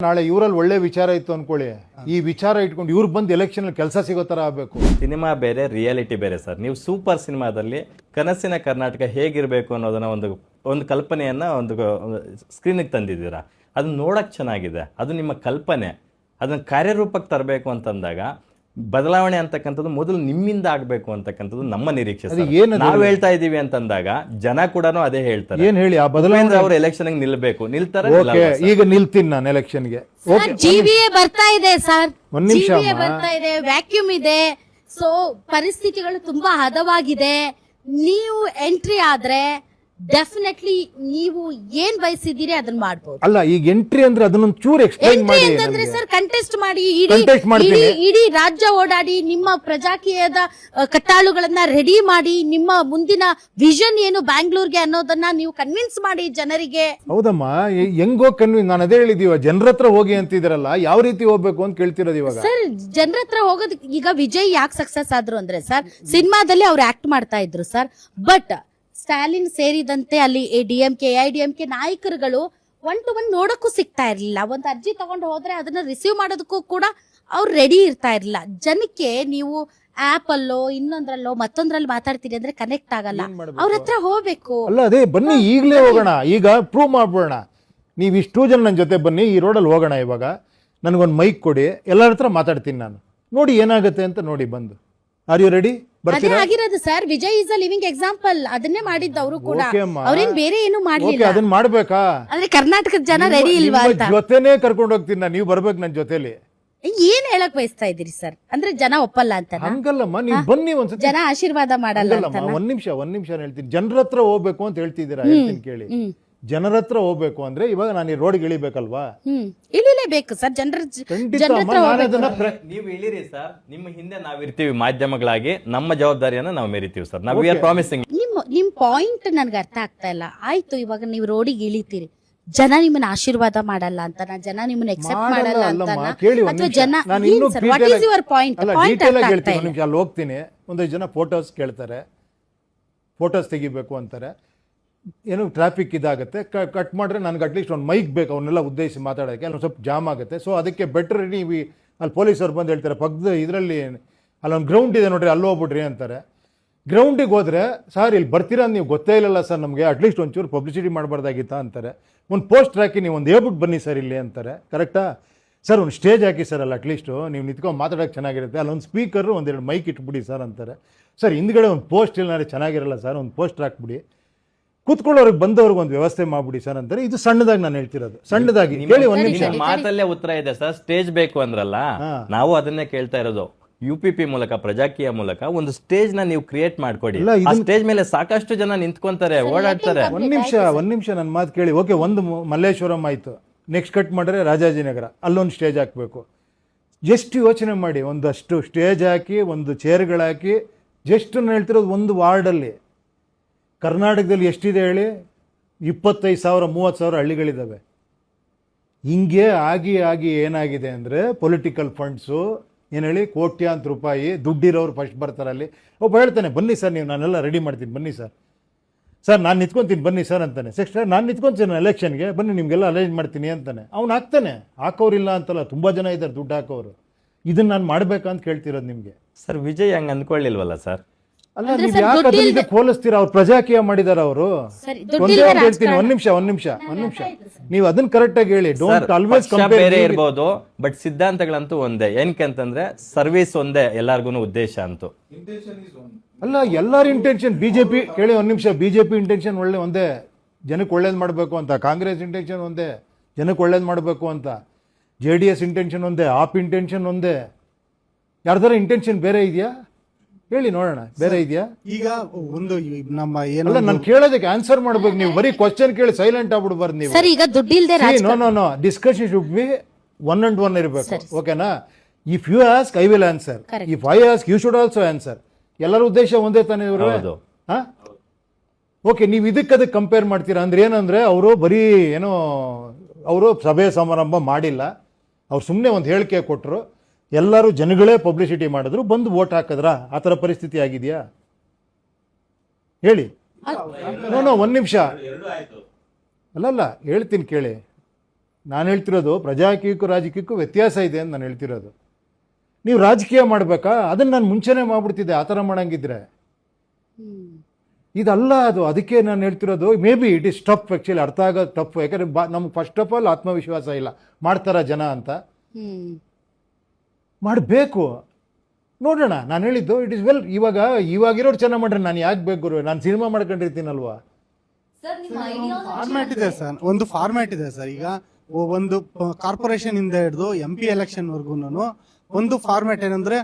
ನಾಳೆ ಇವರಲ್ಲಿ ಒಳ್ಳೆ ವಿಚಾರ ಇತ್ತು ಅನ್ಕೊಳ್ಳಿ, ಈ ವಿಚಾರ ಇಟ್ಕೊಂಡು ಇವ್ರು ಬಂದು ಎಲೆಕ್ಷನ್ ಕೆಲಸ ಸಿಗೋ ತರ ಆಗಬೇಕು. ಸಿನಿಮಾ ಬೇರೆ, ರಿಯಾಲಿಟಿ ಬೇರೆ ಸರ್. ನೀವು ಸೂಪರ್ ಸಿನಿಮಾದಲ್ಲಿ ಕನಸಿನ ಕರ್ನಾಟಕ ಹೇಗಿರಬೇಕು ಅನ್ನೋದನ್ನ ಒಂದು ಕಲ್ಪನೆಯನ್ನ ಒಂದು ಸ್ಕ್ರೀನಿಗೆ ತಂದಿದ್ದೀರಾ. ಅದನ್ನ ನೋಡಕ್ ಚೆನ್ನಾಗಿದೆ, ಅದು ನಿಮ್ಮ ಕಲ್ಪನೆ. ಅದನ್ನ ಕಾರ್ಯರೂಪಕ್ಕೆ ತರಬೇಕು ಅಂತಂದಾಗ ಬದಲಾವಣೆ ಅಂತಕ್ಕಂಥದ್ದು ಮೊದಲು ನಿಮ್ಮಿಂದ ಆಗ್ಬೇಕು ಅಂತಕ್ಕಂಥದ್ದು ನಮ್ಮ ನಿರೀಕ್ಷೆ. ನಾವು ಹೇಳ್ತಾ ಇದೀವಿ ಅಂತಂದಾಗ ಜನ ಕೂಡ ಅದೇ ಹೇಳ್ತಾರೆ. ಏನ್ ಹೇಳಿ ಆ ಬದಲಾವಣೆ ಅವರು ಎಲೆಕ್ಷನ್ ನಿಲ್ಬೇಕು, ನಿಲ್ತಾರೆ. ಈಗ ನಿಲ್ತೀನಿ ನಾನು ಎಲೆಕ್ಷನ್ಗೆ. ಜಿವಿಎ ಬರ್ತಾ ಇದೆ ಸರ್, ಒಂದ್ ನಿಮಿಷ ಬರ್ತಾ ಇದೆ, ವ್ಯಾಕ್ಯೂಮ್ ಇದೆ. ಸೊ ಪರಿಸ್ಥಿತಿಗಳು ತುಂಬಾ ಹದವಾಗಿದೆ. ನೀವು ಎಂಟ್ರಿ ಆದ್ರೆ ಡೆಫಿನೆಟ್ಲಿ ನೀವು ಏನ್ ಬಯಸಿದ್ದೀರಿ ಅದನ್ನ ಮಾಡಬಹುದು. ಅಲ್ಲ, ಈಗ ಎಂಟ್ರಿ ಅಂದ್ರೆ ಅದನ್ನೊಂದು ಚೂರು ಎಕ್ಸ್ಪ್ಲೈನ್ ಮಾಡಿ. ಅಂತಂದ್ರೆ ಸರ್ ಕಂಟೆಸ್ಟ್ ಮಾಡಿ, ಮಾಡ್ತೀನಿ. ಇಡೀ ರಾಜ್ಯ ಓಡಾಡಿ, ನಿಮ್ಮ ಪ್ರಜಾಕೀಯದ ಕಟ್ಟಾಳುಗಳನ್ನ ರೆಡಿ ಮಾಡಿ, ನಿಮ್ಮ ಮುಂದಿನ ವಿಷನ್ ಏನು ಬ್ಯಾಂಗ್ಳೂರ್ಗೆ ಅನ್ನೋದನ್ನ ನೀವು ಕನ್ವಿನ್ಸ್ ಮಾಡಿ ಜನರಿಗೆ. ಹೌದಮ್ಮ, ಹೆಂಗೋ ಕನ್ವಿನ್ಸ್? ನಾನು ಅದೇ ಹೇಳಿದೀವ, ಜನರ ಹತ್ರ ಹೋಗಿ ಅಂತಿದ್ರಲ್ಲ, ಯಾವ ರೀತಿ ಹೋಗ್ಬೇಕು ಅಂತ ಕೇಳ್ತಿರೋದು ಇವಾಗ. ಸರ್ ಜನರ ಹತ್ರ ಹೋಗೋದು. ಈಗ ವಿಜಯ್ ಯಾಕೆ ಸಕ್ಸಸ್ ಆದ್ರು ಅಂದ್ರೆ ಸರ್, ಸಿನಿಮಾದಲ್ಲಿ ಅವ್ರು ಆಕ್ಟ್ ಮಾಡ್ತಾ ಇದ್ರು ಸರ್. ಬಟ್ ಸ್ಟಾಲಿನ್ ಸೇರಿದಂತೆ ಅಲ್ಲಿ ಡಿಎಂಕೆ AIDMK ನಾಯಕರುಗಳು 1 to 1 ನೋಡಕ್ಕೂ ಸಿಗ್ತಾ ಇರ್ಲಿಲ್ಲ. ಒಂದು ಅರ್ಜಿ ತಗೊಂಡು ಹೋದ್ರೆ ಅದನ್ನ ರಿಸೀವ್ ಮಾಡೋದಕ್ಕೂ ಕೂಡ ಅವ್ರು ರೆಡಿ ಇರ್ತಾ ಇರ್ಲಿಲ್ಲ. ಜನಕ್ಕೆ ನೀವು ಆಪ್ ಅಲ್ಲೋ ಇನ್ನೊಂದ್ರಲ್ಲೋ ಮತ್ತೊಂದ್ರಲ್ಲಿ ಮಾತಾಡ್ತೀರಿ ಅಂದ್ರೆ ಕನೆಕ್ಟ್ ಆಗಲ್ಲ. ಅವ್ರ ಹತ್ರ ಹೋಗ್ಬೇಕು. ಅಲ್ಲ, ಅದೇ ಬನ್ನಿ ಈಗಲೇ ಹೋಗೋಣ, ಈಗ ಪ್ರೂವ್ ಮಾಡ್ಬೋಣ. ನೀವು ಇಷ್ಟು ಜನ ನನ್ನ ಜೊತೆ ಬನ್ನಿ, ಈ ರೋಡಲ್ಲಿ ಹೋಗೋಣ. ಇವಾಗ ನನಗೊಂದು ಮೈಕ್ ಕೊಡಿ, ಎಲ್ಲರ ಹತ್ರ ಮಾತಾಡ್ತೀನಿ ನಾನು. ನೋಡಿ ಏನಾಗುತ್ತೆ ಅಂತ ನೋಡಿ ಬಂದು. Are you ready? ಅದೇ ಆಗಿರೋದು sir. Vijay is a living example. ಅದನ್ನೇ ಮಾಡಿದ್ದು ಅವರು ಕೂಡ. ಅವ್ರೇನ್ ಬೇರೆ ಏನು ಮಾಡ್ಲಿಲ್ಲ. ಅದನ್ನ ಮಾಡ್ಬೇಕಾ? ಅಂದ್ರೆ ಕರ್ನಾಟಕದ ಜನ ರೆಡಿ ಇಲ್ವಾ ಅಂತ. ಜೊತೆನೆ ಕರ್ಕೊಂಡು ಹೋಗ್ತೀನಿ ನಾನು, ನೀವು ಬರ್ಬೇಕು ನನ್ನ ಜೊತೆಲಿ. ಏನ್ ಹೇಳಕ್ ಬಯಸ್ತಾ ಇದೀರಿ ಸರ್? ಅಂದ್ರೆ ಜನ ಒಪ್ಪಲ್ಲ ಅಂತ? ಹಂಗಲ್ಲಮ್ಮ, ನೀವು ಬನ್ನಿ ಒಂದ್ಸತಿ. ಜನ ಆಶೀರ್ವಾದ ಮಾಡಲ್ಲ ಅಂತ? ಒಂದ್ ನಿಮಿಷ ಹೇಳ್ತೀನಿ. ಜನರ ಹತ್ರ ಹೋಗ್ಬೇಕು ಅಂತ ಹೇಳ್ತಿದ್ದೀರಾ, ಹೇಳ್ತೀನಿ ಕೇಳಿ. ಜನರ ಹತ್ರ ಹೋಗ್ಬೇಕು ಅಂದ್ರೆ ಇವಾಗ ನಾನು ಈ ರೋಡ್ಗೆ ಇಳಿಬೇಕಲ್ವಾ? ಇಳಿಲೇಬೇಕು ಸರ್. ಜನರ ನೀವು ಇಳಿರಿ ಸರ್, ನಿಮ್ಮ ಹಿಂದೆ ನಾವಿರ್ತೀವಿ ಮಾಧ್ಯಮಗಳಾಗಿ. ನಮ್ಮ ಜವಾಬ್ದಾರಿಯನ್ನ ನಾವು ಮೆರಿತೀವಿ ಸರ್. ನಾವು ವಿ ಆರ್ ಪ್ರಾಮಿಸಿಂಗ್. ನಿಮ್ ಪಾಯಿಂಟ್ ನನ್ಗೆ ಅರ್ಥ ಆಗ್ತಾ ಇಲ್ಲ. ಆಯ್ತು, ಇವಾಗ ನೀವು ರೋಡಿಗೆ ಇಳಿತೀರಿ, ಜನ ನಿಮ್ಮನ್ನ ಆಶೀರ್ವಾದ ಮಾಡಲ್ಲ ಅಂತ, ಜನ ನಿಮ್ಮನ್ನ ಎಕ್ಸೆಪ್ಟ್ ಮಾಡಲ್ಲ ಅಂತ, ಅಥವಾ ಜನ ವಾಟ್ ಈಸ್ ಯುವರ್ ಪಾಯಿಂಟ್? ಅಲ್ಲಿ ಹೋಗ್ತೀನಿ, ಒಂದಷ್ಟು ಜನ ಫೋಟೋಸ್ ಕೇಳ್ತಾರೆ, ಫೋಟೋಸ್ ತೆಗಿಬೇಕು ಅಂತಾರೆ. ಏನು ಟ್ರಾಫಿಕ್ ಇದಾಗುತ್ತೆ, ಕಟ್ ಮಾಡಿದ್ರೆ ನನಗೆ ಅಟ್ಲೀಸ್ಟ್ ಒಂದು ಮೈಕ್ ಬೇಕು, ಅವನ್ನೆಲ್ಲ ಉದ್ದೇಶಿಸಿ ಮಾತಾಡೋಕ್ಕೆ. ಅಲ್ಲಿ ಸ್ವಲ್ಪ ಜಾಮ್ ಆಗುತ್ತೆ. ಸೊ ಅದಕ್ಕೆ ಬೆಟ್ರ್ ನೀವು ಅಲ್ಲಿ ಪೊಲೀಸವ್ರು ಬಂದು ಹೇಳ್ತಾರೆ, ಪಕ್ಕದ ಇದರಲ್ಲಿ ಅಲ್ಲೊಂದು ಗ್ರೌಂಡ್ ಇದೆ ನೋಡ್ರಿ, ಅಲ್ಲಿ ಹೋಗ್ಬಿಡ್ರಿ ಅಂತಾರೆ. ಗ್ರೌಂಡಿಗೆ ಹೋದರೆ, ಸರ್ ಇಲ್ಲಿ ಬರ್ತೀರಾ ನೀವು ಗೊತ್ತೇ ಇಲ್ಲಲ್ಲ ಸರ್ ನಮಗೆ, ಅಟ್ಲೀಸ್ಟ್ ಒಂಚೂರು ಪಬ್ಲಿಸಿಟಿ ಮಾಡಬಾರ್ದಾಗಿತ್ತಾ ಅಂತಾರೆ. ಒಂದು ಪೋಸ್ಟರ್ ಹಾಕಿ ನೀವು ಒಂದು ಹೇಳ್ಬಿಟ್ಟು ಬನ್ನಿ ಸರ್ ಇಲ್ಲಿ ಅಂತಾರೆ. ಕರೆಕ್ಟಾ ಸರ್? ಒಂದು ಸ್ಟೇಜ್ ಹಾಕಿ ಸರ್, ಅಲ್ಲಿ ಅಟ್ಲೀಸ್ಟು ನೀವು ನಿಂತ್ಕೊಂಡು ಮಾತಾಡೋಕ್ಕೆ ಚೆನ್ನಾಗಿರುತ್ತೆ. ಅಲ್ಲೊಂದು ಸ್ಪೀಕರು ಒಂದೆರಡು ಮೈಕ್ ಇಟ್ಬಿಡಿ ಸರ್ ಅಂತಾರೆ. ಸರ್ ಹಿಂದ್ಗಡೆ ಒಂದು ಪೋಸ್ಟ್ ಇಲ್ಲ ಚೆನ್ನಾಗಿರಲ್ಲ ಸರ್, ಒಂದು ಪೋಸ್ಟರ್ ಹಾಕ್ಬಿಡಿ, ಕೂತ್ಕೊಳ್ಳೋರಿಗೆ ಬಂದವ್ರಿಗೆ ಒಂದು ವ್ಯವಸ್ಥೆ ಮಾಡ್ಬಿಡಿ ಸರ್ ಅಂತಾರೆ. ಇದು ಸಣ್ಣದಾಗಿ ನಾನು ಹೇಳ್ತಿರೋದು, ಸಣ್ಣದಾಗಿ ಹೇಳಿ. ಒಂದ್ ನಿಮಿಷ. ಮಾತಲ್ಲೇ ಉತ್ತರ ಇದೆ ಸರ್. ಸ್ಟೇಜ್ ಬೇಕು ಅಂದ್ರಲ್ಲ, ನಾವು ಅದನ್ನೇ ಕೇಳ್ತಾ ಇರೋದು. UPP ಮೂಲಕ, ಪ್ರಜಾಕೀಯ ಮೂಲಕ ಒಂದು ಸ್ಟೇಜ್ ನ ನೀವು ಕ್ರಿಯೇಟ್ ಮಾಡ್ಕೊಡಿ. ಆ ಸ್ಟೇಜ್ ಮೇಲೆ ಸಾಕಷ್ಟು ಜನ ನಿಂತ್ಕೊಂತಾರೆ, ಓಡಾಡ್ತಾರೆ. ಒಂದ್ ನಿಮಿಷ ನನ್ನ ಮಾತು ಕೇಳಿ. ಓಕೆ, ಒಂದು ಮಲ್ಲೇಶ್ವರಂ ಆಯ್ತು, ನೆಕ್ಸ್ಟ್ ಕಟ್ ಮಾಡಿದ್ರೆ ರಾಜಾಜಿನಗರ, ಅಲ್ಲೊಂದು ಸ್ಟೇಜ್ ಹಾಕ್ಬೇಕು. ಜಸ್ಟ್ ಯೋಚನೆ ಮಾಡಿ, ಒಂದಷ್ಟು ಸ್ಟೇಜ್ ಹಾಕಿ, ಒಂದು ಚೇರ್ಗಳಾಕಿ, ಜಸ್ಟ್ ನಾನು ಹೇಳ್ತಿರೋದು ಒಂದು ವಾರ್ಡಲ್ಲಿ. ಕರ್ನಾಟಕದಲ್ಲಿ ಎಷ್ಟಿದೆ ಹೇಳಿ? 25,000 30,000 ಹಳ್ಳಿಗಳಿದ್ದಾವೆ. ಹಿಂಗೆ ಆಗಿ ಏನಾಗಿದೆ ಅಂದರೆ, ಪೊಲಿಟಿಕಲ್ ಫಂಡ್ಸು ಏನು ಹೇಳಿ, ಕೋಟ್ಯಾಂತರ ರೂಪಾಯಿ ದುಡ್ಡಿರೋರು ಫಸ್ಟ್ ಬರ್ತಾರೆ. ಅಲ್ಲಿ ಒಬ್ಬ ಹೇಳ್ತಾನೆ, ಬನ್ನಿ ಸರ್ ನೀವು, ನಾನೆಲ್ಲ ರೆಡಿ ಮಾಡ್ತೀನಿ, ಬನ್ನಿ ಸರ್, ನಾನು ನಿಂತ್ಕೊತೀನಿ ಬನ್ನಿ ಸರ್ ಅಂತಾನೆ. ಸರ್ ನಾನು ನಿಂತ್ಕೊಂತೀನಿ ಎಲೆಕ್ಷನ್ಗೆ, ಬನ್ನಿ ನಿಮಗೆಲ್ಲ ಅರೇಂಜ್ ಮಾಡ್ತೀನಿ ಅಂತಾನೆ. ಅವ್ನು ಹಾಕ್ತಾನೆ. ಹಾಕೋರಿಲ್ಲ ಅಂತಲ್ಲ, ತುಂಬ ಜನ ಇದ್ದಾರೆ ದುಡ್ಡು ಹಾಕೋರು. ಇದನ್ನು ನಾನು ಮಾಡ್ಬೇಕಂತ ಕೇಳ್ತಿರೋದು ನಿಮಗೆ. ಸರ್ ವಿಜಯ್ ಹಂಗೆ ಅಂದ್ಕೊಳ್ಳಿಲ್ವಲ್ಲ ಸರ್? ಅಲ್ಲ, ನೀವು ಯಾಕೆ ಅದನ್ನ ಹೋಲಿಸ್ತೀರಾ? ಅವ್ರು ಪ್ರಜಾಕೀಯ ಮಾಡಿದಾರ ಅವರು. ಹೇಳ್ತೀನಿ, ಒಂದ್ ನಿಮಿಷ ನೀವು ಅದನ್ನ ಕರೆಕ್ಟ್ ಆಗಿ ಹೇಳಿ. Don't always compare. ಬೇರೆ ಇರಬಹುದು, ಬಟ್ ಸಿದ್ಧಾಂತಗಳಂತೂ ಒಂದೇ. ಏನಕ್ಕಂತಂದ್ರೆ ಸರ್ವಿಸ್ ಒಂದೇ, ಎಲ್ಲಾರ್ಗು ಉದ್ದೇಶ ಅಂತೂ. ಅಲ್ಲ, ಎಲ್ಲಾರ ಇಂಟೆನ್ಷನ್ ಬಿಜೆಪಿ ಕೇಳಿ. ಒಂದ್ ನಿಮಿಷ. ಬಿಜೆಪಿ ಇಂಟೆನ್ಷನ್ ಒಂದೇ, ಜನಕ್ಕೆ ಒಳ್ಳೇದ್ ಮಾಡ್ಬೇಕು ಅಂತ. ಕಾಂಗ್ರೆಸ್ ಇಂಟೆನ್ಷನ್ ಒಂದೇ, ಜನಕ್ಕೆ ಒಳ್ಳೇದ್ ಮಾಡ್ಬೇಕು ಅಂತ. JDS ಇಂಟೆನ್ಷನ್ ಒಂದೇ, ಆಪ್ ಇಂಟೆನ್ಷನ್ ಒಂದೇ. ಯಾರ್ದಾರ ಇಂಟೆನ್ಷನ್ ಬೇರೆ ಇದೆಯಾ ಹೇಳಿ ನೋಡೋಣ? ಬೇರೆ ಇದೆಯಾ? ಈಗ ಒಂದು ನಮ್ಮ ಏನಲ್ಲ, ನಾನು ಕೇಳೋದಕ್ಕೆ ಆನ್ಸರ್ ಮಾಡ್ಬೇಕು. ನೀವು ಬರೀ ಕ್ವಶನ್ ಕೇಳಿ ಸೈಲೆಂಟ್ ಆಗ್ಬಿಡ್ಬಾರ್ದು ನೀವು. ಸರ್ ಈಗ ದುಡ್ಡಿಲ್ದೆ no discussion should be 1 and 1 ಇರಬೇಕು. ಓಕೆನಾ? If you ask I will answer, if I ask you should also answer. ಎಲ್ಲರ ಉದ್ದೇಶ ಒಂದೇ ತಾನೇ ಇವರು? ಓಕೆ, ನೀವು ಇದಕ್ಕೆ ಕಂಪೇರ್ ಮಾಡ್ತೀರಾ ಅಂದ್ರೆ ಏನಂದ್ರೆ, ಅವರು ಬರೀ ಏನೋ ಅವರು ಸಭೆ ಸಮಾರಂಭ ಮಾಡಿಲ್ಲ, ಅವ್ರು ಸುಮ್ಮನೆ ಒಂದು ಹೇಳಿಕೆ ಕೊಟ್ಟರು, ಎಲ್ಲರೂ ಜನಗಳೇ ಪಬ್ಲಿಸಿಟಿ ಮಾಡಿದ್ರು, ಬಂದು ವೋಟ್ ಹಾಕಿದ್ರ? ಆ ಥರ ಪರಿಸ್ಥಿತಿ ಆಗಿದೆಯಾ ಹೇಳಿ? ಒಂದ್ ನಿಮಿಷ. ಅಲ್ಲಲ್ಲ, ಹೇಳ್ತೀನಿ ಕೇಳಿ. ನಾನು ಹೇಳ್ತಿರೋದು ಪ್ರಜಾಕೀಯಕ್ಕೂ ರಾಜಕೀಯಕ್ಕೂ ವ್ಯತ್ಯಾಸ ಇದೆ ಅಂತ ನಾನು ಹೇಳ್ತಿರೋದು. ನೀವು ರಾಜಕೀಯ ಮಾಡಬೇಕಾ, ಅದನ್ನು ನಾನು ಮುಂಚೆನೇ ಮಾಡ್ಬಿಡ್ತಿದ್ದೆ ಆ ಥರ ಮಾಡಂಗಿದ್ರೆ. ಇದಲ್ಲ ಅದು. ಅದಕ್ಕೆ ನಾನು ಹೇಳ್ತಿರೋದು may be it is tough, actually ಅರ್ಥ ಆಗೋದು ಟಫ್. ಯಾಕಂದರೆ ನಮ್ಗೆ ಫಸ್ಟ್ ಆಫ್ ಆಲ್ ಆತ್ಮವಿಶ್ವಾಸ ಇಲ್ಲ, ಮಾಡ್ತಾರ ಜನ ಅಂತ. ಮಾಡಬೇಕು, ನೋಡೋಣ. ನಾನು ಹೇಳಿದ್ದು ಇಟ್ ಇಸ್ ವೆಲ್. ಇವಾಗಿರೋರು ಚೆನ್ನಾಗಿ ಮಾಡ್ರೆ ನಾನು ಯಾಕೆ ಬೇಕು ಗುರು, ನಾನು ಸಿನಿಮಾ ಮಾಡ್ಕೊಂಡಿರ್ತೀನಲ್ವಾ. ಫಾರ್ಮ್ಯಾಟ್ ಇದೆ ಸರ್, ಒಂದು ಫಾರ್ಮ್ಯಾಟ್ ಇದೆ ಸರ್. ಈಗ ಒಂದು ಕಾರ್ಪೊರೇಷನ್ ಇಂದ ಹಿಡಿದು MP ಎಲೆಕ್ಷನ್ ವರ್ಗು ಒಂದು ಫಾರ್ಮ್ಯಾಟ್ ಏನಂದ್ರೆ,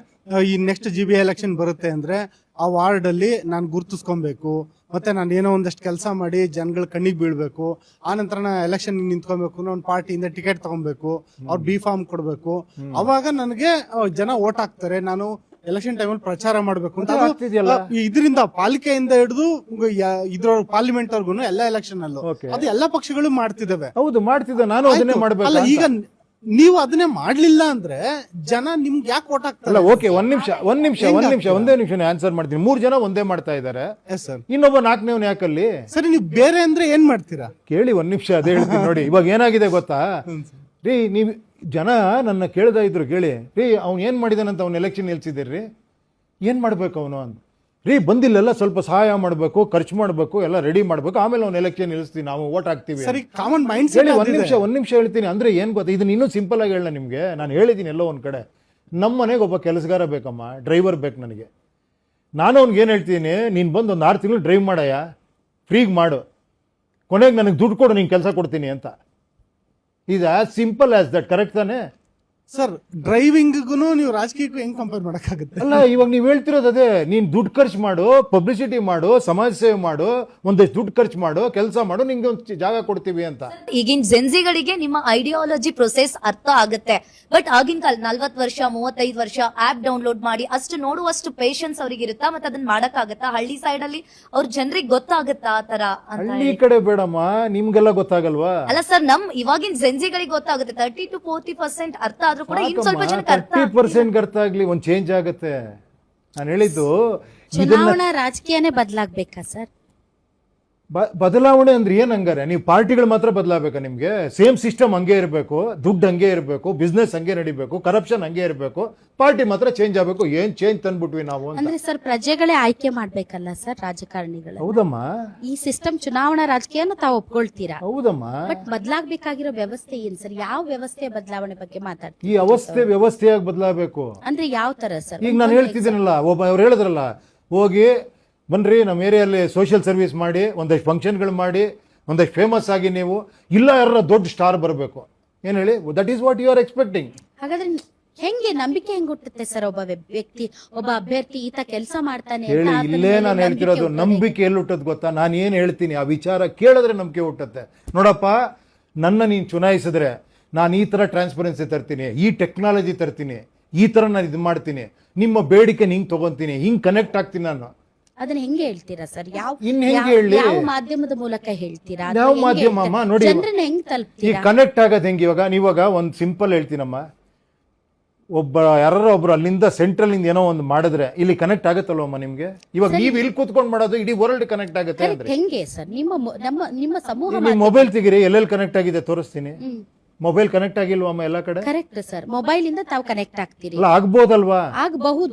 ಈ ನೆಕ್ಸ್ಟ್ GB ಎಲೆಕ್ಷನ್ ಬರುತ್ತೆ ಅಂದ್ರೆ ಆ ವಾರ್ಡ್ ಅಲ್ಲಿ ನಾನು ಗುರುತಿಸ್ಕೊಬೇಕು, ಮತ್ತೆ ನಾನು ಏನೋ ಒಂದಷ್ಟು ಕೆಲಸ ಮಾಡಿ ಜನಗಳ ಕಣ್ಣಿಗೆ ಬೀಳ್ಬೇಕು, ಆ ನಂತರ ನಾನು ಎಲೆಕ್ಷನ್ ನಿಂತ್ಕೊಬೇಕು, ಒಂದು ಪಾರ್ಟಿಯಿಂದ ಟಿಕೆಟ್ ತಗೊಬೇಕು, ಅವ್ರು B.Pharm ಕೊಡ್ಬೇಕು, ಅವಾಗ ನನಗೆ ಜನ ಓಟ್ ಹಾಕ್ತಾರೆ, ನಾನು ಎಲೆಕ್ಷನ್ ಟೈಮಲ್ಲಿ ಪ್ರಚಾರ ಮಾಡ್ಬೇಕು ಅಂತ. ಇದರಿಂದ ಪಾಲಿಕೆಯಿಂದ ಹಿಡಿದು ಇದ್ರ ಪಾರ್ಲಿಮೆಂಟ್ ವರ್ಗು ಎಲ್ಲ ಎಲೆಕ್ಷನ್ ಅಲ್ಲೂ ಅದು ಎಲ್ಲ ಪಕ್ಷಗಳು ಮಾಡ್ತಿದ್ದಾವೆ. ಹೌದು, ಮಾಡ್ತಿದ್ದೆ ನಾನು, ಅದನ್ನೇ ಮಾಡ್ಬೇಕು. ಅಲ್ಲ, ಈಗ ನೀವು ಅದನ್ನೇ ಮಾಡ್ಲಿಲ್ಲ ಅಂದ್ರೆ ಜನ ನಿಮ್ಗೆ ಯಾಕೆ ಓಟ್ ಹಾಕ್ತಾರೆ? ಅಲ್ಲ, ಓಕೆ, ಒಂದೇ ನಿಮಿಷ ಆನ್ಸರ್ ಮಾಡ್ತೀನಿ. 3 ಜನ ಒಂದೇ ಮಾಡ್ತಾ ಇದ್ದಾರೆ, ಸರ್ ಇನ್ನೊಬ್ಬ 4ನೇವ್ನು ಯಾಕಲ್ಲಿ? ಸರಿ, ನೀವು ಬೇರೆ ಅಂದ್ರೆ ಏನ್ ಮಾಡ್ತೀರಾ? ಕೇಳಿ, 1 ನಿಮಿಷ ಅದೇ ಹೇಳ್ತೀನಿ ನೋಡಿ. ಇವಾಗ ಏನಾಗಿದೆ ಗೊತ್ತಾ ರೀ, ನೀವು ಜನ ನನ್ನ ಕೇಳ್ದ ಇದ್ರು, ಕೇಳಿ ರೀ ಅವ್ನು ಏನು ಮಾಡಿದಾನಂತ, ಅವ್ನು ಎಲೆಕ್ಷನ್ ನಿಲ್ಸಿದ್ದೀರಿ, ಏನು ಮಾಡ್ಬೇಕು ಅವನು ಅಂತ. ರೀ ಬಂದಿಲ್ಲೆಲ್ಲ ಸ್ವಲ್ಪ ಸಹಾಯ ಮಾಡಬೇಕು, ಖರ್ಚು ಮಾಡಬೇಕು, ಎಲ್ಲ ರೆಡಿ ಮಾಡಬೇಕು, ಆಮೇಲೆ ಅವ್ನು ಎಲೆಕ್ಷನ್ ನಿಲ್ಲಿಸ್ತೀವಿ, ನಾವು ಓಟ್ ಹಾಕ್ತೀವಿ. ಸರಿ, ಕಾಮನ್ ಮೈಂಡ್ ಹೇಳಿ, ಒಂದ್ ನಿಮಿಷ ಹೇಳ್ತೀನಿ. ಅಂದ್ರೆ ಏನ್ ಗೊತ್ತಾ, ಇದನ್ನ ಇನ್ನೂ ಸಿಂಪಲ್ ಆಗಿ ಹೇಳ ನಿಮ್ಗೆ. ನಾನು ಹೇಳಿದ್ದೀನಿ ಎಲ್ಲೋ ಒಂದ್ ಕಡೆ, ನಮ್ಮ ಮನೆಗೆ ಒಬ್ಬ ಕೆಲಸಗಾರ ಬೇಕಮ್ಮ, ಡ್ರೈವರ್ ಬೇಕು ನನಗೆ. ನಾನು ಅವ್ನಿಗೆ ಏನು ಹೇಳ್ತೀನಿ, ನೀನು ಬಂದು ಒಂದು 6 ತಿಂಗಳು ಡ್ರೈವ್ ಮಾಡಯ್ಯ, ಫ್ರೀಗೆ ಮಾಡು, ಕೊನೆಗೆ ನನಗೆ ದುಡ್ಡು ಕೊಡು, ನೀನು ಕೆಲಸ ಕೊಡ್ತೀನಿ ಅಂತ. ಇದು as simple as that. Correct ತಾನೆ ಸರ್? ಡ್ರೈವಿಂಗ್ಗೂ ನೀವು ರಾಜಕೀಯಕ್ಕೂ ಹೆಂಗ್ ಕಂಪೇರ್ ಮಾಡಕ್ಕಾಗುತ್ತೆ? ಅಲ್ಲ, ಇವಾಗ ನೀವು ಹೇಳ್ತಿರೋದು ಅದೇ. ನೀನು ದುಡ್ಡು ಖರ್ಚು ಮಾಡು, ಪಬ್ಲಿಸಿಟಿ ಮಾಡು, ಸಮಾಜ ಸೇವೆ ಮಾಡು, ಒಂದಷ್ಟು ದುಡ್ಡು ಖರ್ಚು ಮಾಡು, ಕೆಲಸ ಮಾಡು, ನಿಂಗೆ ಒಂದು ಜಾಗ ಕೊಡ್ತೀವಿ ಅಂತ. ಈಗಿನ ಜೆನ್ಸಿಗಳಿಗೆ ನಿಮ್ಮ ಐಡಿಯಾಲಜಿ ಪ್ರೊಸೆಸ್ ಅರ್ಥ ಆಗುತ್ತೆ. ಬಟ್ ಆಗಿನ ಕಾಲ 40 ವರ್ಷ 35 ವರ್ಷ ಆಪ್ ಡೌನ್ಲೋಡ್ ಮಾಡಿ ಅಷ್ಟು ನೋಡುವಷ್ಟು ಪೇಷನ್ಸ್ ಅವ್ರಿಗೆ ಇರುತ್ತಾ? ಮತ್ತೆ ಅದನ್ನ ಮಾಡಕ್ಕಾಗತ್ತಾ? ಹಳ್ಳಿ ಸೈಡ್ ಅಲ್ಲಿ ಅವ್ರ ಜನರಿಗೆ ಗೊತ್ತಾಗತ್ತಾ ಆ ತರ ಅಂತ? ಹಳ್ಳಿ ಕಡೆ ಬೇಡಮ್ಮ, ನಿಮ್ಗೆಲ್ಲ ಗೊತ್ತಾಗಲ್ವಾ? ಅಲ್ಲ ಸರ್, ಇವಾಗಿನ ಜೆನ್ಸಿಗಳಿಗೆ ಗೊತ್ತಾಗುತ್ತೆ. 30 to 40% ಅರ್ಥ ಆದ್ರೂ ಕೂಡ ಇನ್ ಸ್ವಲ್ಪ ಜನಕ್ಕೆ ಅರ್ಥ 30% ಅರ್ಥ ಆಗ್ಲಿ, ಒಂದು ಚೇಂಜ್ ಆಗುತ್ತೆ. ನಾನು ಹೇಳಿದ್ದು ಚುನಾವಣಾ ರಾಜಕೀಯನೇ ಬದಲಾಗ್ಬೇಕಾ ಸರ್? ಬದಲಾವಣೆ ಅಂದ್ರೆ ಏನ್ ಹಂಗಾರೆ? ನೀವು ಪಾರ್ಟಿಗಳು ಮಾತ್ರ ಬದಲಾಗಬೇಕಾ? ನಿಮ್ಗೆ ಸೇಮ್ ಸಿಸ್ಟಮ್ ಹಂಗೆ ಇರಬೇಕು, ದುಡ್ಡು ಹಂಗೆ ಇರಬೇಕು, ಬಿಸ್ನೆಸ್ ಹಂಗೆ ನಡಿಬೇಕು, ಕರಪ್ಷನ್ ಹಂಗೆ ಇರಬೇಕು, ಪಾರ್ಟಿ ಮಾತ್ರ ಚೇಂಜ್ ಆಗಬೇಕು. ಏನ್ ಚೇಂಜ್ ತಂದ್ಬಿಟ್ವಿ ನಾವು ಅಂತ. ಅಂದ್ರೆ ಸರ್, ಪ್ರಜೆಗಳೇ ಆಯ್ಕೆ ಮಾಡ್ಬೇಕಲ್ಲ ಸರ್ ರಾಜಕಾರಣಿಗಳು? ಹೌದಮ್ಮ, ಈ ಸಿಸ್ಟಮ್ ಚುನಾವಣಾ ರಾಜಕೀಯನ ತಾವು ಒಪ್ಕೊಳ್ತೀರಾ? ಹೌದಮ್ಮ. ಬಟ್ ಬದಲಾಗಬೇಕಾಗಿರೋ ವ್ಯವಸ್ಥೆ ಏನ್ ಸರ್? ಯಾವ ವ್ಯವಸ್ಥೆ ಬದಲಾವಣೆ ಬಗ್ಗೆ ಮಾತಾಡ್ತೀವಿ? ಈ ವ್ಯವಸ್ಥೆಯಾಗಿ ಬದಲಾಗಬೇಕು. ಅಂದ್ರೆ ಯಾವ ತರ ಸರ್? ಈಗ ನಾನು ಹೇಳ್ತಿದ್ದೀನಲ್ಲ, ಅವ್ರು ಹೇಳಿದ್ರಲ್ಲ, ಹೋಗಿ ಬನ್ರಿ ನಮ್ಮ ಏರಿಯಲ್ಲಿ ಸೋಷಿಯಲ್ ಸರ್ವಿಸ್ ಮಾಡಿ, ಒಂದಷ್ಟು ಫಂಕ್ಷನ್ಗಳು ಮಾಡಿ, ಒಂದಷ್ಟು ಫೇಮಸ್ ಆಗಿ, ನೀವು ಇಲ್ಲ ಯಾರ ದೊಡ್ಡ ಸ್ಟಾರ್ ಬರಬೇಕು. ಏನು ಹೇಳಿ, that is what you are expecting. ಹಾಗಾದ್ರೆ ಹೆಂಗೆ ನಂಬಿಕೆ ಹೆಂಗ್ ಹುಟ್ಟುತ್ತೆ ಸರ್? ಒಬ್ಬ ವ್ಯಕ್ತಿ, ಒಬ್ಬ ಅಭ್ಯರ್ಥಿ ಈತ ಕೆಲಸ ಮಾಡ್ತಾನೆ ಹೇಳಿ. ಇಲ್ಲೇ ನಾನು ಹೇಳ್ತಿರೋದು, ನಂಬಿಕೆ ಎಲ್ಲಿ ಹುಟ್ಟದ್ ಗೊತ್ತಾ? ನಾನು ಏನು ಹೇಳ್ತೀನಿ ಆ ವಿಚಾರ ಕೇಳಿದ್ರೆ ನಂಬಿಕೆ ಹುಟ್ಟುತ್ತೆ. ನೋಡಪ್ಪ, ನನ್ನ ನೀನು ಚುನಾಯಿಸಿದ್ರೆ ನಾನು ಈ ಥರ ಟ್ರಾನ್ಸ್ಪರೆನ್ಸಿ ತರ್ತೀನಿ, ಈ ಟೆಕ್ನಾಲಜಿ ತರ್ತೀನಿ, ಈ ಥರ ನಾನು ಇದು ಮಾಡ್ತೀನಿ, ನಿಮ್ಮ ಬೇಡಿಕೆ ಹಿಂಗೆ ತಗೊಂತೀನಿ, ಹಿಂಗೆ ಕನೆಕ್ಟ್ ಆಗ್ತೀನಿ ನಾನು. ಅದನ್ನ ಹೆಂಗೆ ಹೇಳ್ತೀರಾ ಸರ್? ಯಾವ ಮಾಧ್ಯಮದ ಮೂಲಕ ಹೇಳ್ತೀರಾ? ಯಾವ ಮಾಧ್ಯಮ ಅಮ್ಮ? ನೋಡಿ, ಜನರನ್ನ ಹೆಂಗ್ ಈ ತಲುಪ್ತೀರಾ? ಕನೆಕ್ಟ್ ಆಗೋದು ಹೆಂಗೆ? ನೀವಾಗ ಒಂದು ಸಿಂಪಲ್ ಹೇಳ್ತೀನಮ್ಮ, ಯಾರೋ ಒಬ್ರು ಅಲ್ಲಿಂದ ಸೆಂಟ್ರಲ್ ಇಂದ ಏನೋ ಒಂದು ಮಾಡಿದ್ರೆ ಇಲ್ಲಿ ಕನೆಕ್ಟ್ ಆಗುತ್ತಲ್ವಮ್ಮ ನಿಮ್ಗೆ? ಇವಾಗ ನೀವು ಇಲ್ಲಿ ಕೂತ್ಕೊಂಡು ಮಾಡೋದು ಇಡೀ ವರ್ಲ್ಡ್ ಕನೆಕ್ಟ್ ಆಗುತ್ತೆ ಅಂದ್ರೆ ಹೆಂಗೆ ಸರ್? ನಿಮ್ಮ ಸಮೂಹ ನಿಮ್ಮ ಮೊಬೈಲ್ ತೆಗಿರಿ, ಎಲ್ಲೆಲ್ಲಿ ಕನೆಕ್ಟ್ ಆಗಿದೆ ತೋರಿಸ್ತೀನಿ. ಮೊಬೈಲ್ ಕನೆಕ್ಟ್ ಆಗಿಲ್ವಮ್ಮ ಎಲ್ಲ ಕಡೆ? Correct sir. ಮೊಬೈಲ್ ಇಂದ ತಾವು ಕನೆಕ್ಟ್ ಆಗ್ತೀರಿ? ಅಲ್ಲ, ಆಗ್ಬೋದಲ್ವಾ?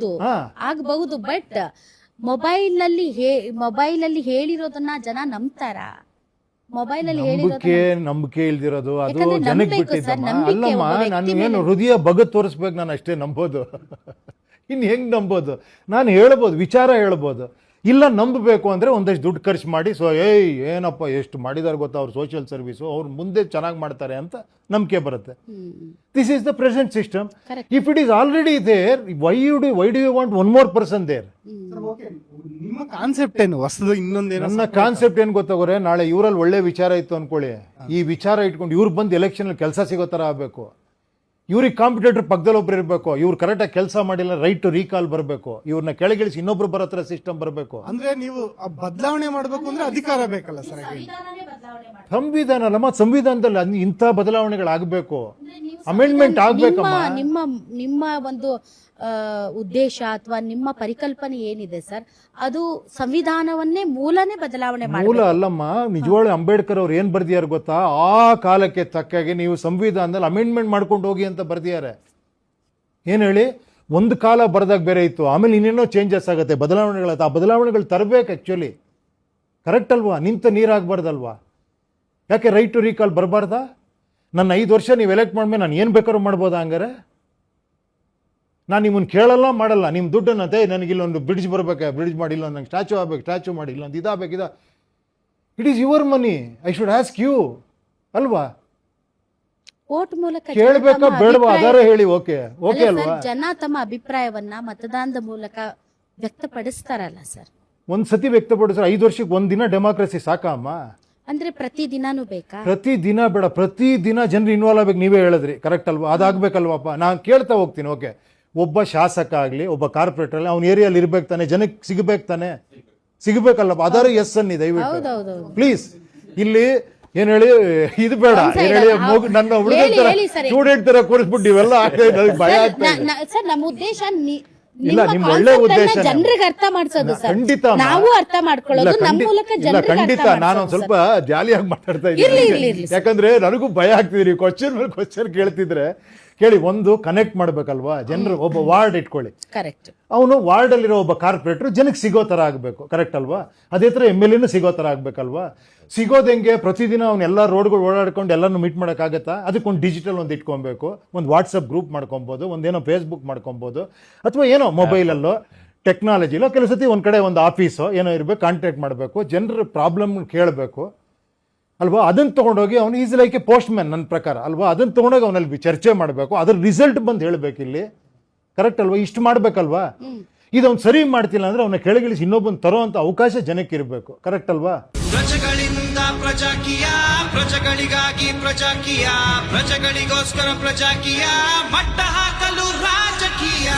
ಆಗಬಹುದು. ಬಟ್ ಮೊಬೈಲ್ ಅಲ್ಲಿ ಹೇಳಿರೋದನ್ನ ಜನ ನಂಬ್ತಾರ? ಮೊಬೈಲ್ ಅಲ್ಲಿ ನಂಬಿಕೆ ಇಲ್ದಿರೋದು ಅದು ಜನಕ್ಕೆ ಬಿಟ್ಟಿದ್ದಮ್ಮ. ಅಲ್ಲಮ್ಮ, ನಾನು ಏನು ಹೃದಯ ಬಗದ್ ತೋರಿಸ್ಬೇಕು, ನಾನು ಅಷ್ಟೇ ನಂಬೋದು. ಇನ್ನು ಹೆಂಗ್ ನಂಬೋದು? ನಾನು ಹೇಳ್ಬೋದು, ವಿಚಾರ ಹೇಳ್ಬೋದು. ಇಲ್ಲ, ನಂಬಬೇಕು ಅಂದ್ರೆ ಒಂದಷ್ಟು ದುಡ್ಡು ಖರ್ಚು ಮಾಡಿ, ಏನಪ್ಪ ಎಷ್ಟು ಮಾಡಿದಾರೆ ಗೊತ್ತಾ ಅವ್ರು ಸೋಷಿಯಲ್ ಸರ್ವಿಸು, ಅವ್ರು ಮುಂದೆ ಚೆನ್ನಾಗಿ ಮಾಡ್ತಾರೆ ಅಂತ ನಂಬಿಕೆ ಬರುತ್ತೆ. This is the present system. If it is already there, why do you want one more person there? ನಿಮ್ಮ ಕಾನ್ಸೆಪ್ಟ್ ಏನು ಹೊಸದು? ಇನ್ನೊಂದೇನು? ನನ್ನ ಕಾನ್ಸೆಪ್ಟ್ ಏನ್ ಗೊತ್ತಾಗೋರೆ, ನಾಳೆ ಇವರಲ್ಲಿ ಒಳ್ಳೆ ವಿಚಾರ ಇತ್ತು ಅನ್ಕೊಳ್ಳಿ, ಈ ವಿಚಾರ ಇಟ್ಕೊಂಡು ಇವ್ರು ಬಂದು ಎಲೆಕ್ಷನ್ ಕೆಲಸ ಸಿಗೋ ತರ ಆಗ್ಬೇಕು. ಇವ್ರಿಗೆ ಕಾಂಪಿಟೇಟರ್ ಪಕ್ಕದಲ್ಲಿ ಒಬ್ರು ಇರಬೇಕು, ಇವ್ರು ಕರೆಕ್ಟಾಗಿ ಕೆಲಸ ಮಾಡಿಲ್ಲ, ರೈಟ್ ಟು ರೀಕಾಲ್ ಬರಬೇಕು, ಇವ್ರನ್ನ ಕೆಳಗಿಳಿಸಿ ಇನ್ನೊಬ್ರು ಬರೋ ಥರ ಸಿಸ್ಟಮ್ ಬರಬೇಕು. ಅಂದ್ರೆ ನೀವು ಬದಲಾವಣೆ ಮಾಡ್ಬೇಕು ಅಂದ್ರೆ ಅಧಿಕಾರ ಬೇಕಲ್ಲ ಸರ್. ಸಂವಿಧಾನ ಅಲ್ಲಮ್ಮ, ಸಂವಿಧಾನದಲ್ಲಿ ಇಂಥ ಬದಲಾವಣೆಗಳಾಗಬೇಕು, ಅಮೆಂಡ್ಮೆಂಟ್ ಆಗ್ಬೇಕಮ್ಮ. ನಿಮ್ಮ ಒಂದು ಉದ್ದೇಶ ಅಥವಾ ನಿಮ್ಮ ಪರಿಕಲ್ಪನೆ ಏನಿದೆ ಸರ್, ಅದು ಸಂವಿಧಾನವನ್ನೇ ಮೂಲನೇ ಬದಲಾವಣೆ ಮೂಲ ಮಾಡಬೇಕು. ಅಲ್ಲಮ್ಮ, ನಿಜವಾಗ್ಲೂ ಅಂಬೇಡ್ಕರ್ ಅವ್ರು ಏನ್ ಬರ್ದಿಯಾರ ಗೊತ್ತಾ, ಆ ಕಾಲಕ್ಕೆ ತಕ್ಕಾಗೆ ನೀವು ಸಂವಿಧಾನದಲ್ಲಿ ಅಮೆಂಡ್ಮೆಂಟ್ ಮಾಡ್ಕೊಂಡು ಹೋಗಿ ಅಂತ ಬರ್ದಿದ್ದಾರೆ. ಏನ್ ಹೇಳಿ, ಒಂದು ಕಾಲ ಬರ್ದಾಗ ಬೇರೆ ಇತ್ತು, ಆಮೇಲೆ ಇನ್ನೇನೋ ಚೇಂಜಸ್ ಆಗುತ್ತೆ, ಬದಲಾವಣೆಗಳಾಗುತ್ತೆ. ಆ ಬದಲಾವಣೆಗಳು ತರಬೇಕು ಆ್ಯಕ್ಚುಲಿ. ಕರೆಕ್ಟ್ ಅಲ್ವಾ? ನಿಂತ ನೀರಾಗಬಾರ್ದಲ್ವಾ? ಯಾಕೆ ರೈಟ್ ಟು ರೀಕಾಲ್ ಬರಬಾರ್ದಾ? ನನ್ನ 5 ವರ್ಷ ನೀವು ಎಲೆಕ್ಟ್ ಮಾಡ್ಮೇಲೆ ನಾನು ಏನು ಬೇಕಾದ್ರೂ ಮಾಡ್ಬೋದಾ? ಹಂಗಾರೆ ನಾನು ನಿಮ್ಮನ್ನು ಕೇಳಲ್ಲ, ಮಾಡಲ್ಲ. ನಿಮ್ಮ ದುಡ್ಡನ್ನಂತೆ ನನಗೆ ಇಲ್ಲೊಂದು ಬ್ರಿಡ್ಜ್ ಬರಬೇಕು, ಬ್ರಿಡ್ಜ್ ಮಾಡಿಲ್ಲ, ನಂಗೆ ಸ್ಟ್ಯಾಚು ಆಗಬೇಕು, ಸ್ಟ್ಯಾಚು ಮಾಡಿಲ್ಲ, ಒಂದು ಇದಾಗಬೇಕು, it is your money, I should ask you ಅಲ್ವಾ? ವೋಟ್ ಮೂಲಕ ಕೇಳಬೇಕಾ ಬೇಡವಾ? ಅದಾರ ಹೇಳಿ. ಓಕೆ ಓಕೆ ಅಲ್ವಾ? ಜನ ತಮ್ಮ ಅಭಿಪ್ರಾಯವನ್ನ ಮತದಾನದ ಮೂಲಕ ವ್ಯಕ್ತಪಡಿಸ್ತಾರಲ್ಲ ಸರ್. ಒಂದು ಸತಿ ವ್ಯಕ್ತಪಡಿಸ್ರೆ 5 ವರ್ಷಕ್ಕೆ ಒಂದಿನ ಡೆಮಾಕ್ರಸಿ ಸಾಕಮ್ಮ? ಅಂದ್ರೆ ಪ್ರತಿ ದಿನಾನೂ ಬೇಕಾ? ಪ್ರತಿ ದಿನ ಬೇಡ, ಪ್ರತಿ ದಿನ ಜನರು ಇನ್ವಾಲ್ವ್ ಆಗ್ಬೇಕು. ನೀವೇ ಹೇಳಿದ್ರಿ, ಕರೆಕ್ಟ್ ಅಲ್ವಾ? ಅದಾಗಬೇಕಲ್ವಪ್ಪ? ನಾನು ಕೇಳ್ತಾ ಹೋಗ್ತೀನಿ. ಓಕೆ, ಒಬ್ಬ ಶಾಸಕ ಆಗಲಿ, ಒಬ್ಬ ಕಾರ್ಪೊರೇಟರ್ ಆಗಲಿ, ಅವ್ನ ಏರಿಯಲ್ಲಿ ಇರ್ಬೇಕು ತಾನೆ, ಜನಕ್ಕೆ ಸಿಗಬೇಕು ತಾನೆ, ಸಿಗಬೇಕಲ್ಲಪ್ಪ? ಅದಾರ ಎಸ್ ಅನ್ನಿ ದಯವಿಟ್ಟು ಪ್ಲೀಸ್. ಇಲ್ಲಿ ಏನ್ ಹೇಳಿ, ಇದು ಬೇಡ ಏನ್ ಹೇಳಿ, ನನ್ನ ಹುಡುಗ ತರ ಸ್ಟೂಡೆಂಟ್ ತರ ಕೂರಿಸ್ಬಿಟ್ಟು ಇವೆಲ್ಲ ಭಯ ಆಗ್ತಾ ಇದೆ. ಸರ್, ನಮ್ಮ ಉದ್ದೇಶ ಇಲ್ಲ, ನಿಮ್ ಒಳ್ಳೆ ಉದ್ದೇಶ ಜನರಿಗೆ ಅರ್ಥ ಮಾಡಿಸೋದು ಸರ್. ಖಂಡಿತ ನಾವು ಅರ್ಥ ಮಾಡ್ಕೊಳ್ಳೋದು ನಮ್ಮ ಮೂಲಕ ಜನರಿಗೆ ಖಂಡಿತ. ನಾನೊಂದ್ ಸ್ವಲ್ಪ ಜಾಲಿಯಾಗಿ ಮಾತಾಡ್ತಾ ಇದ್ದೀನಿ, ಯಾಕಂದ್ರೆ ನನಗೂ ಭಯ ಆಗ್ತಿದ್ರಿ. ಕ್ವಶನ್ ಮೇಲೆ ಕ್ವಶನ್ ಕೇಳ್ತಿದ್ರೆ ಕೇಳಿ. ಒಂದು ಕನೆಕ್ಟ್ ಮಾಡ್ಬೇಕಲ್ವಾ ಜನರು? ಒಬ್ಬ ವಾರ್ಡ್ ಇಟ್ಕೊಳ್ಳಿ, ಕರೆಕ್ಟ್, ಅವನು ವಾರ್ಡ್ ಅಲ್ಲಿರೋ ಒಬ್ಬ ಕಾರ್ಪೊರೇಟರ್ ಜನಕ್ಕೆ ಸಿಗೋ ತರ ಆಗ್ಬೇಕು, ಕರೆಕ್ಟ್ ಅಲ್ವಾ? ಅದೇ ತರ MLA ಸಿಗೋ ತರ ಆಗ್ಬೇಕಲ್ವಾ? ಸಿಗೋದು ಹೆಂಗೆ? ಪ್ರತಿದಿನ ಅವ್ನೆಲ್ಲ ರೋಡ್ಗಳು ಓಡಾಡ್ಕೊಂಡು ಎಲ್ಲಾನು ಮೀಟ್ ಮಾಡೋಕ್ಕಾಗತ್ತಾ? ಅದಕ್ಕೊಂದು ಡಿಜಿಟಲ್ ಒಂದು ಇಟ್ಕೊಬೇಕು, ಒಂದು ವಾಟ್ಸಪ್ ಗ್ರೂಪ್ ಮಾಡ್ಕೊಬೋದು, ಒಂದೇನೋ ಫೇಸ್ಬುಕ್ ಮಾಡ್ಕೊಬೋದು, ಅಥವಾ ಏನೋ ಮೊಬೈಲಲ್ಲೋ ಟೆಕ್ನಾಲಜಿಲೋ ಕೆಲವು ಸತಿ ಒಂದು ಕಡೆ ಒಂದು ಆಫೀಸೋ ಏನೋ ಇರಬೇಕು, ಕಾಂಟ್ಯಾಕ್ಟ್ ಮಾಡಬೇಕು, ಜನರ ಪ್ರಾಬ್ಲಮ್ ಕೇಳಬೇಕು ಅಲ್ವಾ? ಅದನ್ನ ತೊಗೊಂಡೋಗಿ ಅವನು is like A post man ನನ್ನ ಪ್ರಕಾರ ಅಲ್ವಾ? ಅದನ್ನ ತೊಗೊಂಡೋಗಿ ಅವನಲ್ಲಿ ಚರ್ಚೆ ಮಾಡಬೇಕು, ಅದ್ರ ರಿಸಲ್ಟ್ ಬಂದು ಹೇಳಬೇಕು ಇಲ್ಲಿ, ಕರೆಕ್ಟ್ ಅಲ್ವಾ? ಇಷ್ಟು ಮಾಡ್ಬೇಕಲ್ವಾ? ಇದೊಂದು ಸರಿ ಮಾಡ್ತಿಲ್ಲ ಅಂದ್ರೆ ಅವನ್ನ ಕೆಳಗಿಳಿಸಿ ಇನ್ನೊಬ್ಬನ ತರೋ ಅಂತ ಅವಕಾಶ ಜನಕ್ಕೆ ಇರಬೇಕು, ಕರೆಕ್ಟ್ ಅಲ್ವಾ? ಪ್ರಜೆಗಳಿಂದ ಪ್ರಜಾಕೀಯ, ಪ್ರಜೆಗಳಿಗಾಗಿ ಪ್ರಜಾಕೀಯ, ಪ್ರಜೆಗಳಿಗೋಸ್ಕರ ಪ್ರಜಾಕೀಯ, ಮಟ್ಟ ಹಾಕಲು ರಾಜಕೀಯ.